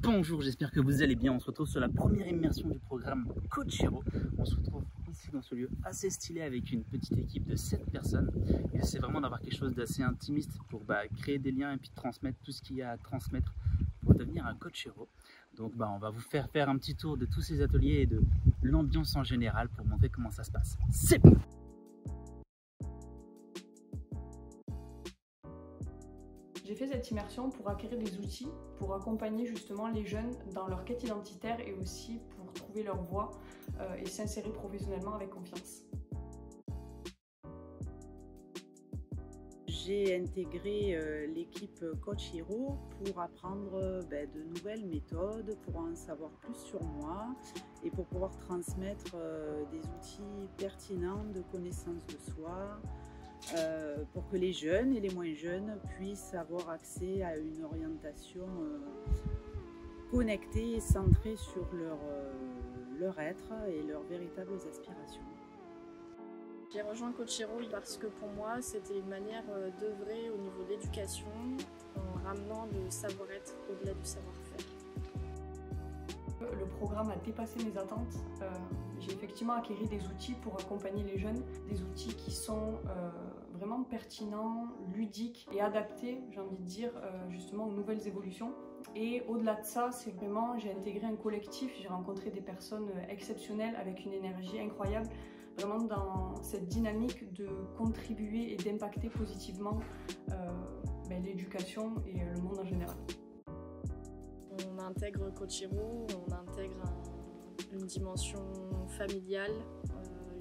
Bonjour, j'espère que vous allez bien. On se retrouve sur la première immersion du programme Coach Hero. On se retrouve ici dans ce lieu assez stylé avec une petite équipe de 7 personnes. Et j'essaie vraiment d'avoir quelque chose d'assez intimiste pour créer des liens et puis transmettre tout ce qu'il y a à transmettre pour devenir un Coach Hero. Donc on va vous faire un petit tour de tous ces ateliers et de l'ambiance en général pour montrer comment ça se passe. C'est bon! J'ai fait cette immersion pour acquérir des outils, pour accompagner justement les jeunes dans leur quête identitaire et aussi pour trouver leur voie et s'insérer professionnellement avec confiance. J'ai intégré l'équipe Coach Hero pour apprendre de nouvelles méthodes, pour en savoir plus sur moi et pour pouvoir transmettre des outils pertinents de connaissance de soi, pour que les jeunes et les moins jeunes puissent avoir accès à une orientation connectée et centrée sur leur être et leurs véritables aspirations. J'ai rejoint Coach Hero parce que pour moi c'était une manière d'œuvrer au niveau de l'éducation en ramenant le savoir-être au-delà du savoir-faire. Le programme a dépassé mes attentes. J'ai effectivement acquis des outils pour accompagner les jeunes, des outils qui sont vraiment pertinents, ludiques et adaptés, j'ai envie de dire, justement aux nouvelles évolutions. Et au-delà de ça, c'est vraiment, j'ai intégré un collectif, j'ai rencontré des personnes exceptionnelles avec une énergie incroyable, vraiment dans cette dynamique de contribuer et d'impacter positivement l'éducation et le monde en général. On intègre Coach Hero, on intègre une dimension familiale,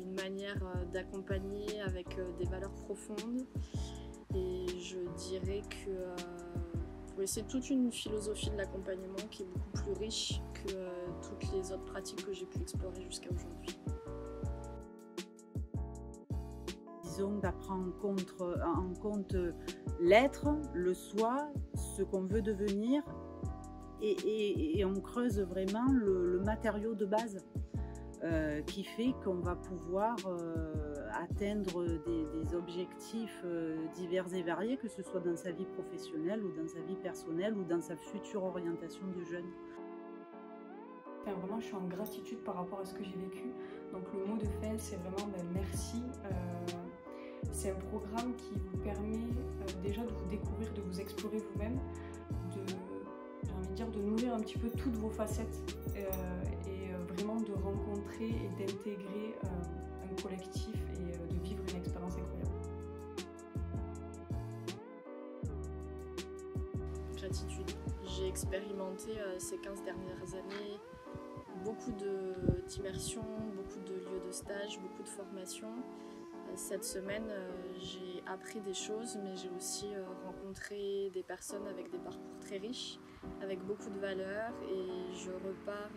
une manière d'accompagner avec des valeurs profondes. Et je dirais que c'est toute une philosophie de l'accompagnement qui est beaucoup plus riche que toutes les autres pratiques que j'ai pu explorer jusqu'à aujourd'hui. Disons d'apprendre en compte l'être, le soi, ce qu'on veut devenir et on creuse vraiment le matériau de base qui fait qu'on va pouvoir atteindre des objectifs divers et variés, que ce soit dans sa vie professionnelle ou dans sa vie personnelle ou dans sa future orientation de jeune. Enfin, vraiment, je suis en gratitude par rapport à ce que j'ai vécu. Donc le mot de fin, c'est vraiment merci. C'est un programme qui vous permet déjà de vous découvrir, de vous explorer vous-même, j'ai envie de dire, de nourrir un petit peu toutes vos facettes et vraiment de rencontrer et d'intégrer un collectif et de vivre une expérience incroyable. Gratitude. J'ai expérimenté ces 15 dernières années beaucoup d'immersions, beaucoup de lieux de stage, beaucoup de formations. Cette semaine, j'ai appris des choses, mais j'ai aussi rencontré des personnes avec des parcours très riches, avec beaucoup de valeurs, et je repars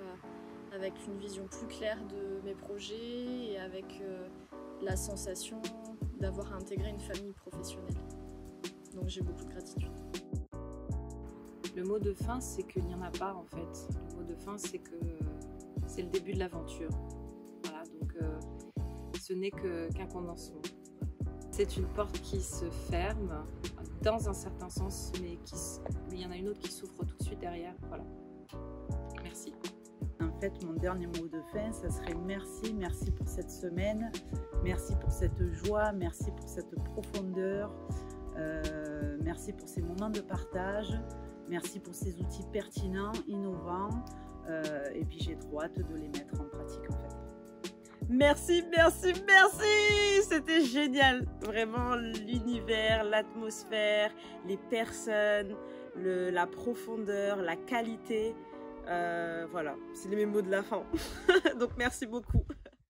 avec une vision plus claire de mes projets et avec la sensation d'avoir intégré une famille professionnelle. Donc j'ai beaucoup de gratitude. Le mot de fin, c'est qu'il n'y en a pas en fait. Le mot de fin, c'est que c'est le début de l'aventure. Voilà, donc ce n'est qu'un condensement. C'est une porte qui se ferme dans un certain sens, mais il y en a une autre qui s'ouvre tout de suite derrière. Voilà. Merci. En fait, mon dernier mot de fin, ça serait merci. Merci pour cette semaine. Merci pour cette joie. Merci pour cette profondeur. Merci pour ces moments de partage. Merci pour ces outils pertinents, innovants. Et puis j'ai trop hâte de les mettre en pratique en fait. Merci, merci, merci! C'était génial! Vraiment, l'univers, l'atmosphère, les personnes, la profondeur, la qualité. Voilà, c'est mes mots de la fin. Donc merci beaucoup.